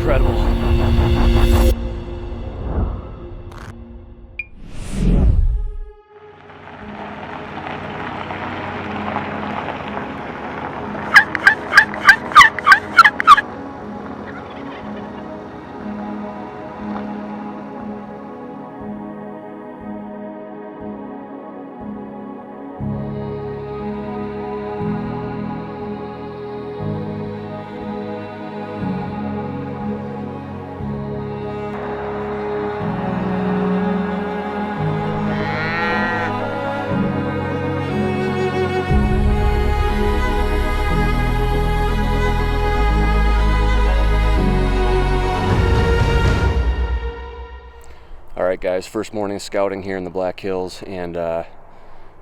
incredible. Alright guys, first morning scouting here in the Black Hills, and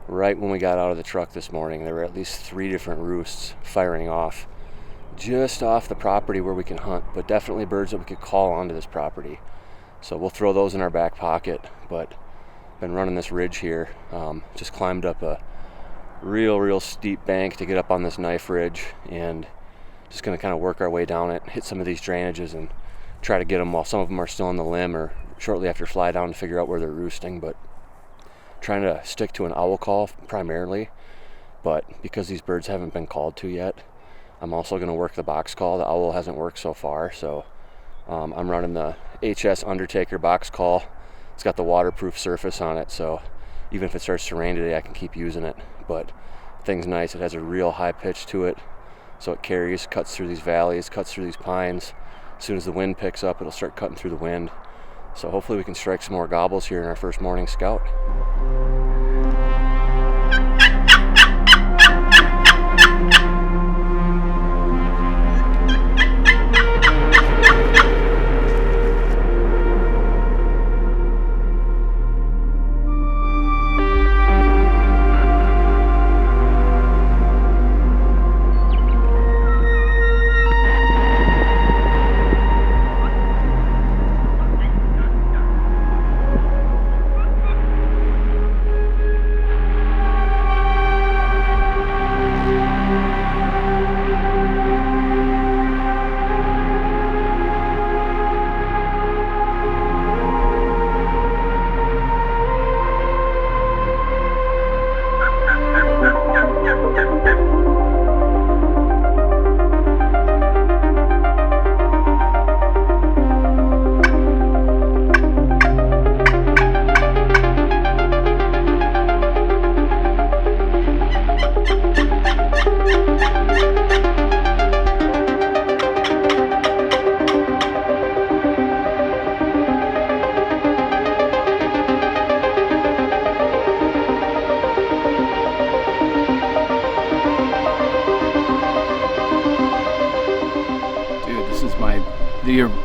right when we got out of the truck this morning, there were at least 3 different roosts firing off just off the property where we can hunt, but definitely birds that we could call onto this property. So we'll throw those in our back pocket, but been running this ridge here. Just climbed up a real steep bank to get up on this knife ridge, and just going to kind of work our way down it, hit some of these drainages and try to get them while some of them are still on the limb or shortly after fly down to figure out where they're roosting. But trying to stick to an owl call primarily, but because these birds haven't been called to yet, I'm also going to work the box call. The owl hasn't worked so far, so I'm running the HS Undertaker box call. It's got the waterproof surface on it, so even if it starts to rain today, I can keep using it. But the thing's nice. It has a real high pitch to it, so it carries, cuts through these valleys, cuts through these pines. As soon as the wind picks up, it'll start cutting through the wind. So hopefully we can strike some more gobbles here in our first morning scout.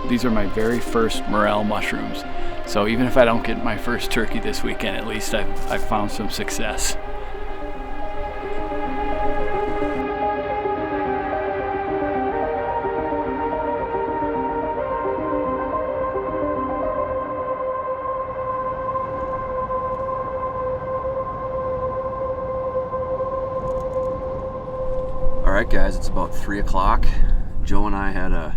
These are my very first morel mushrooms. So even if I don't get my first turkey this weekend, at least I've found some success. Alright guys, it's about 3 o'clock. Joe and I had a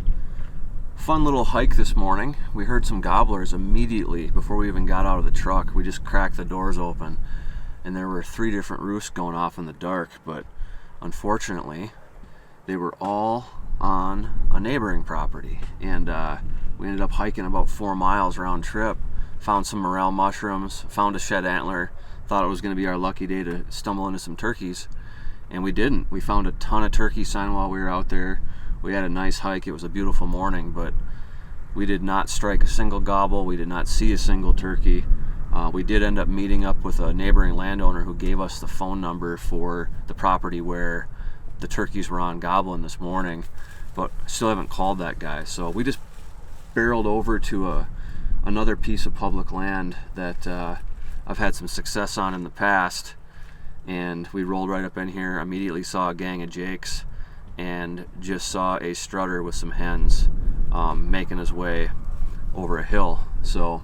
fun little hike this morning. We heard some gobblers immediately before we even got out of the truck. We just cracked the doors open and there were 3 different roosts going off in the dark, but unfortunately they were all on a neighboring property, and we ended up hiking about 4 miles round trip, found some morel mushrooms, found a shed antler, thought it was going to be our lucky day to stumble into some turkeys, and we didn't. We found a ton of turkey sign while we were out there. We had a nice hike. It was a beautiful morning, but we did not strike a single gobble. We did not see a single turkey. We did end up meeting up with a neighboring landowner who gave us the phone number for the property where the turkeys were on gobbling this morning, but still haven't called that guy. So we just barreled over to another piece of public land that I've had some success on in the past, and we rolled right up in here, immediately saw a gang of jakes, and just saw a strutter with some hens making his way over a hill. So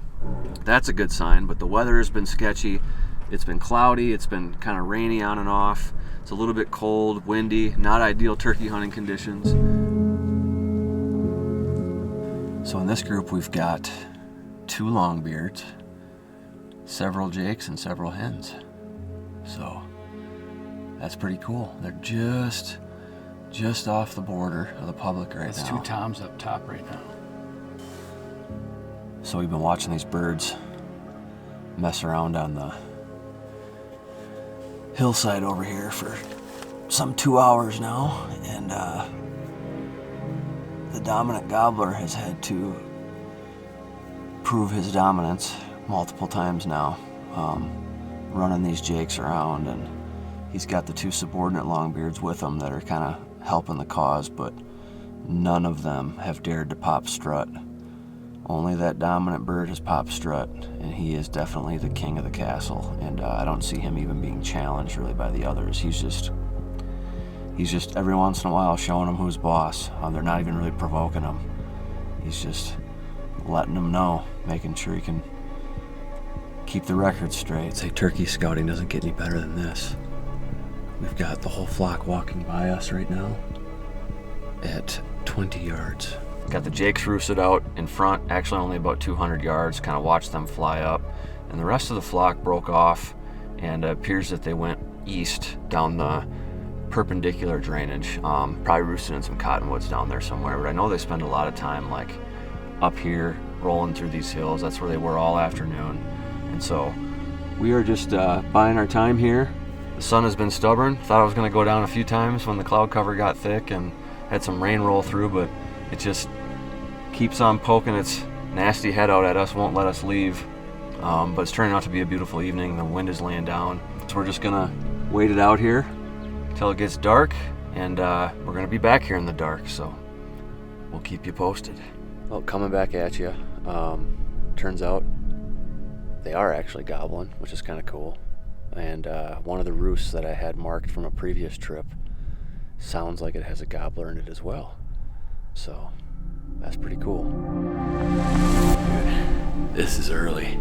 that's a good sign, but the weather has been sketchy. It's been cloudy, it's been kind of rainy on and off. It's a little bit cold, windy, not ideal turkey hunting conditions. So in this group we've got 2 longbeards, several jakes, and several hens. So that's pretty cool. They're just off the border of the public right now. That's 2 toms up top right now. So we've been watching these birds mess around on the hillside over here for some 2 hours now, and the dominant gobbler has had to prove his dominance multiple times now, running these jakes around, and he's got the 2 subordinate longbeards with him that are kind of helping the cause, but none of them have dared to pop strut. Only that dominant bird has popped strut, and he is definitely the king of the castle, and I don't see him even being challenged really by the others. He's just every once in a while showing them who's boss. They're not even really provoking him. He's just letting them know, making sure he can keep the record straight. I'd say turkey scouting doesn't get any better than this. We've got the whole flock walking by us right now at 20 yards. Got the jakes roosted out in front, actually only about 200 yards, kind of watched them fly up. And the rest of the flock broke off, and it appears that they went east down the perpendicular drainage. Probably roosted in some cottonwoods down there somewhere, but I know they spend a lot of time like up here rolling through these hills. That's where they were all afternoon. And so we are just buying our time here. The sun has been stubborn. Thought I was going to go down a few times when the cloud cover got thick and had some rain roll through, but it just keeps on poking its nasty head out at us, won't let us leave. But it's turning out to be a beautiful evening. The wind is laying down. So we're just going to wait it out here until it gets dark, and we're going to be back here in the dark, so we'll keep you posted. Well, coming back at you, turns out they are actually gobbling, which is kind of cool. And one of the roosts that I had marked from a previous trip sounds like it has a gobbler in it as well. So that's pretty cool. This is early.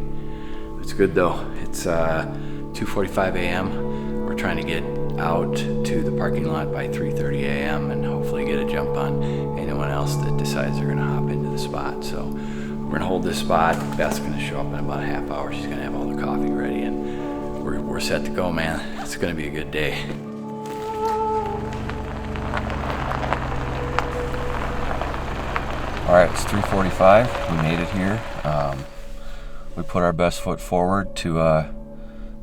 It's good though. It's 2:45 a.m. We're trying to get out to the parking lot by 3:30 a.m. and hopefully get a jump on anyone else that decides they're gonna hop into the spot. So we're gonna hold this spot. Beth's gonna show up in about a half hour. She's gonna have all the coffee ready, and we're set to go, man. It's gonna be a good day. All right, it's 3:45. We made it here. We put our best foot forward to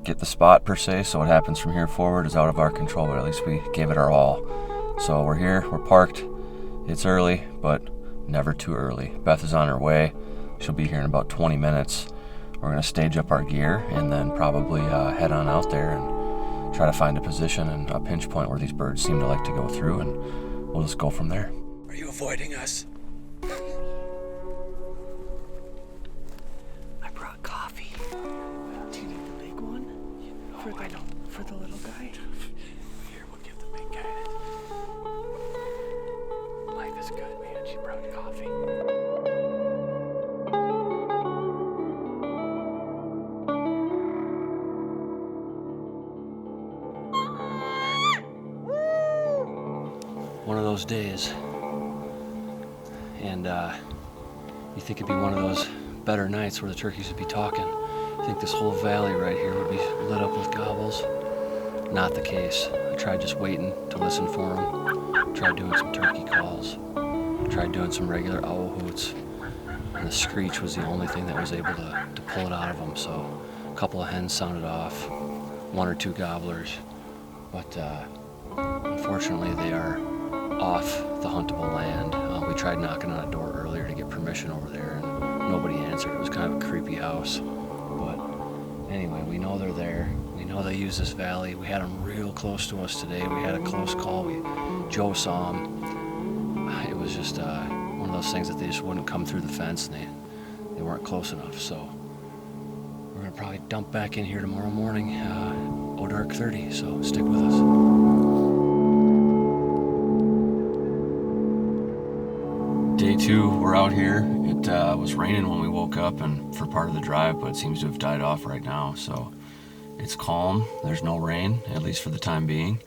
get the spot per se. So what happens from here forward is out of our control, but at least we gave it our all. So we're here, we're parked. It's early, but never too early. Beth is on her way. She'll be here in about 20 minutes. We're gonna stage up our gear and then probably head on out there and try to find a position and a pinch point where these birds seem to like to go through, and we'll just go from there. Are you avoiding us? I brought coffee. Do you need the big one? For the little guy? Here, we'll give the big guy it. Life is good, man. She brought coffee. One of those days, and you think it'd be one of those better nights where the turkeys would be talking. I think this whole valley right here would be lit up with gobbles. Not the case. I tried just waiting to listen for them. Tried doing some turkey calls. Tried doing some regular owl hoots. And the screech was the only thing that was able to pull it out of them. So a couple of hens sounded off, 1 or 2 gobblers. But unfortunately they are off the huntable land. We tried knocking on a door earlier to get permission over there, and nobody answered. It was kind of a creepy house. But anyway, we know they're there. We know they use this valley. We had them real close to us today. We had a close call. Joe saw them. It was just one of those things that they just wouldn't come through the fence, and they weren't close enough. So we're gonna probably dump back in here tomorrow morning, dark 30. So stick with us. Day 2, we're out here. It was raining when we woke up and for part of the drive, but it seems to have died off right now. So it's calm. There's no rain, at least for the time being.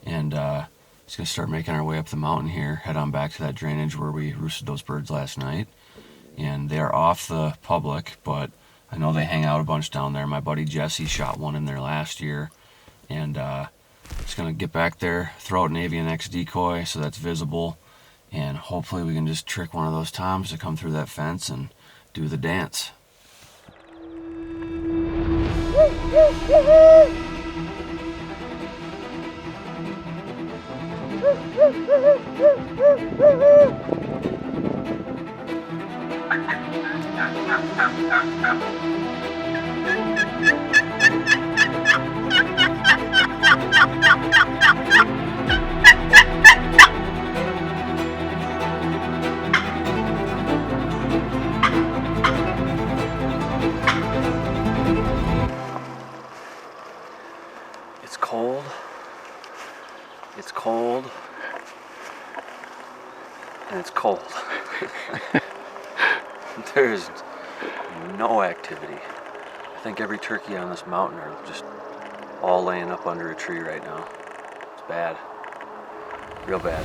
And just gonna start making our way up the mountain here, head on back to that drainage where we roosted those birds last night. and they are off the public, but I know they hang out a bunch down there. My buddy Jesse shot one in there last year, and just gonna get back there, throw out an Avian X decoy so that's visible, and hopefully we can just trick one of those toms to come through that fence and do the dance. It's cold. It's cold. And it's cold. There's no activity. I think every turkey on this mountain are just all laying up under a tree right now. It's bad. Real bad.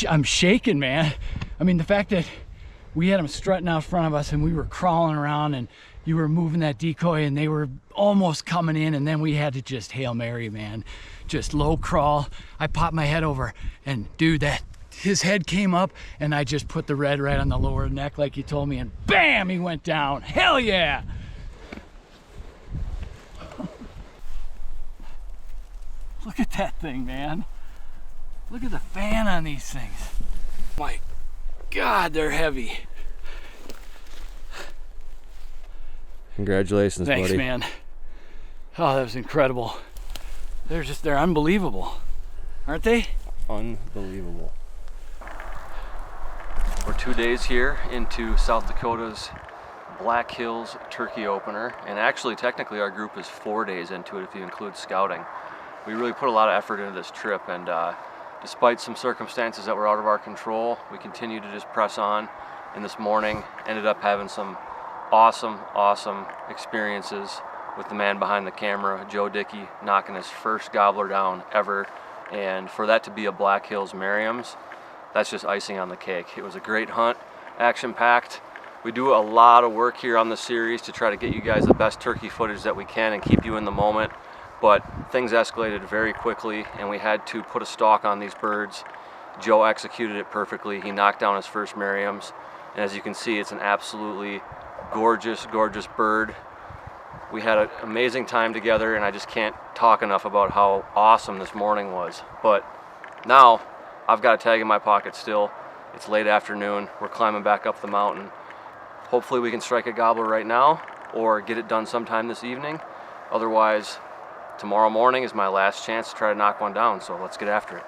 I'm shaking, man. I mean, the fact that we had them strutting out front of us and we were crawling around and you were moving that decoy and they were almost coming in, and then we had to just Hail Mary, man. Just low crawl. I popped my head over and dude, his head came up and I just put the red right on the lower neck like you told me, and bam, he went down. Hell yeah. Look at that thing, man. Look at the fan on these things. My God, they're heavy. Congratulations, Thanks, buddy. man. Oh, that was incredible. They're unbelievable. Aren't they? Unbelievable. We're 2 days here into South Dakota's Black Hills turkey opener, and actually technically our group is 4 days into it if you include scouting. We really put a lot of effort into this trip, and despite some circumstances that were out of our control, we continued to just press on, and this morning ended up having some awesome experiences with the man behind the camera, Joe Dickie, knocking his first gobbler down ever, and for that to be a Black Hills Merriam's, that's just icing on the cake. It was a great hunt, action-packed. We do a lot of work here on the series to try to get you guys the best turkey footage that we can and keep you in the moment. But things escalated very quickly and we had to put a stalk on these birds. Joe executed it perfectly. He knocked down his first Merriam's, and as you can see, it's an absolutely gorgeous bird. We had an amazing time together, and I just can't talk enough about how awesome this morning was. But now I've got a tag in my pocket still. It's late afternoon. We're climbing back up the mountain. Hopefully we can strike a gobbler right now or get it done sometime this evening. Otherwise, tomorrow morning is my last chance to try to knock one down, so let's get after it.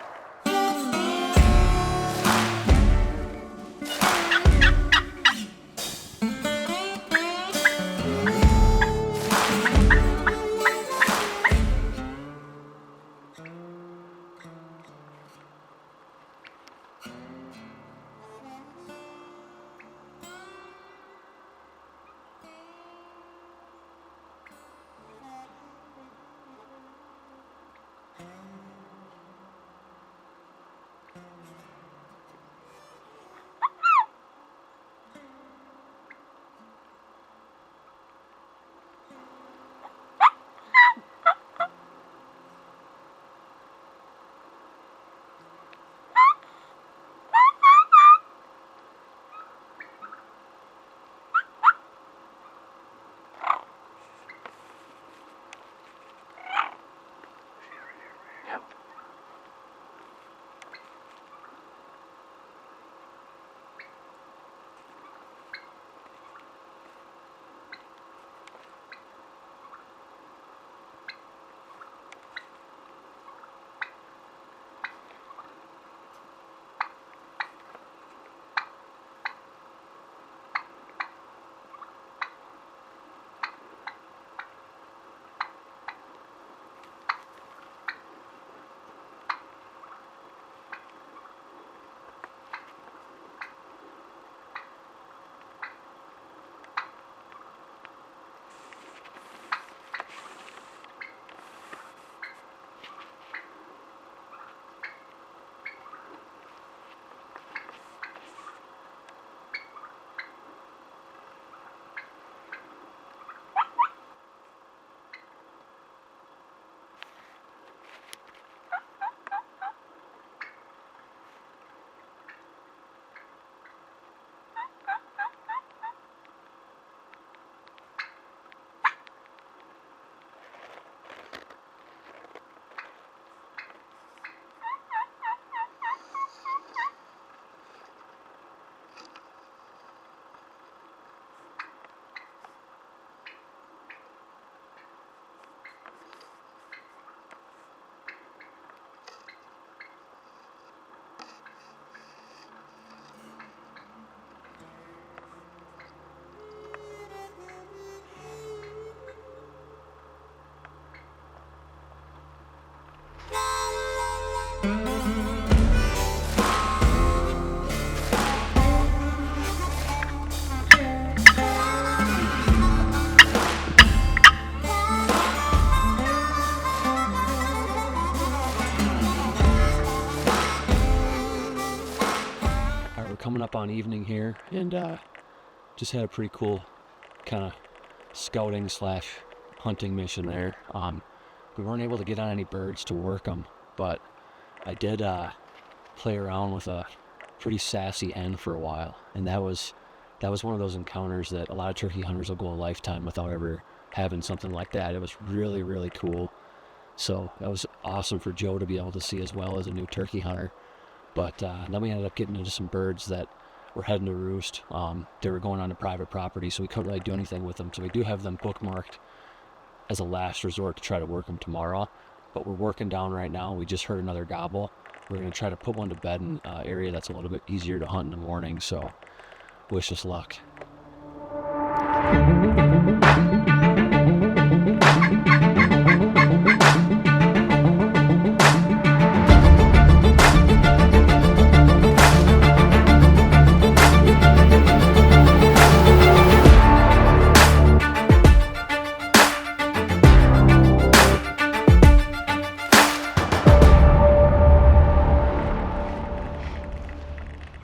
fun evening here, and just had a pretty cool kind of scouting / hunting mission there. We weren't able to get on any birds to work them, but I did play around with a pretty sassy hen for a while, and that was one of those encounters that a lot of turkey hunters will go a lifetime without ever having something like that. It was really, really cool. So that was awesome for Joe to be able to see as well as a new turkey hunter. But then we ended up getting into some birds that were heading to roost. They were going on to private property, so we couldn't really do anything with them. So we do have them bookmarked as a last resort to try to work them tomorrow. But we're working down right now. We just heard another gobble. We're going to try to put one to bed in an area that's a little bit easier to hunt in the morning. So wish us luck.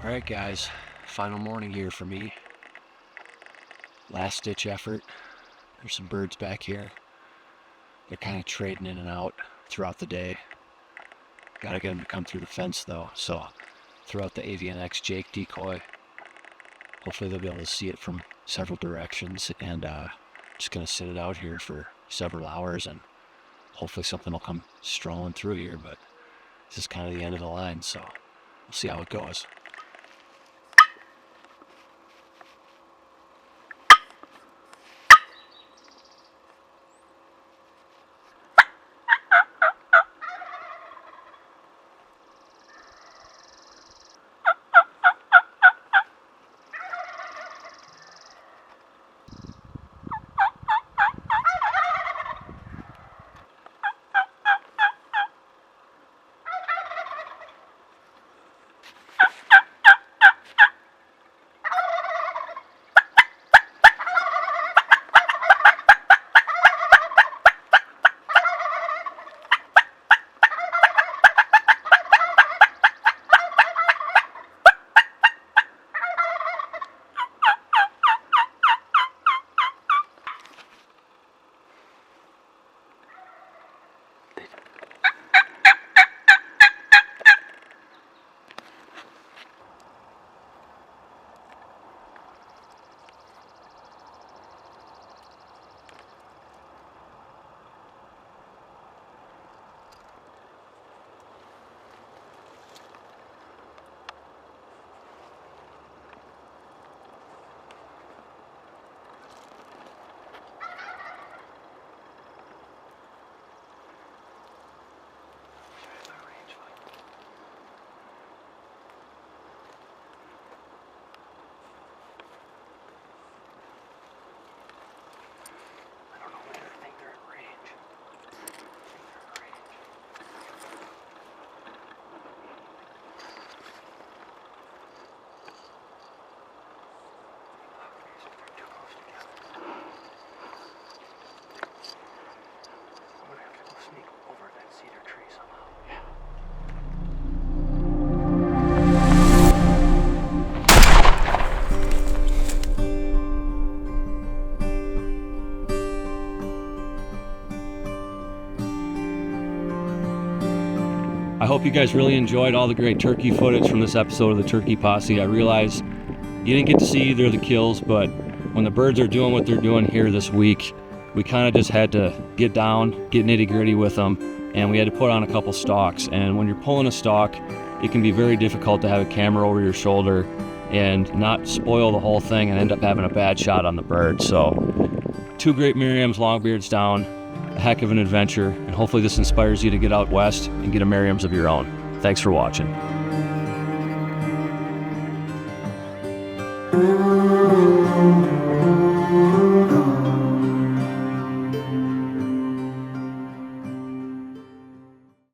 Alright guys, final morning here for me. Last ditch effort. There's some birds back here. They're kind of trading in and out throughout the day. Gotta get them to come through the fence though, so throw out the AVNX Jake decoy. Hopefully they'll be able to see it from several directions, and just gonna sit it out here for several hours, and hopefully something will come strolling through here, but this is kind of the end of the line, so we'll see how it goes. I hope you guys really enjoyed all the great turkey footage from this episode of the Turkey Posse. I realize you didn't get to see either of the kills, but when the birds are doing what they're doing here this week, we kind of just had to get down, get nitty-gritty with them, and we had to put on a couple stalks. And when you're pulling a stalk, it can be very difficult to have a camera over your shoulder and not spoil the whole thing and end up having a bad shot on the bird. So 2 great Merriam's longbeards down, a heck of an adventure, and hopefully this inspires you to get out west and get a Merriam's of your own. Thanks for watching.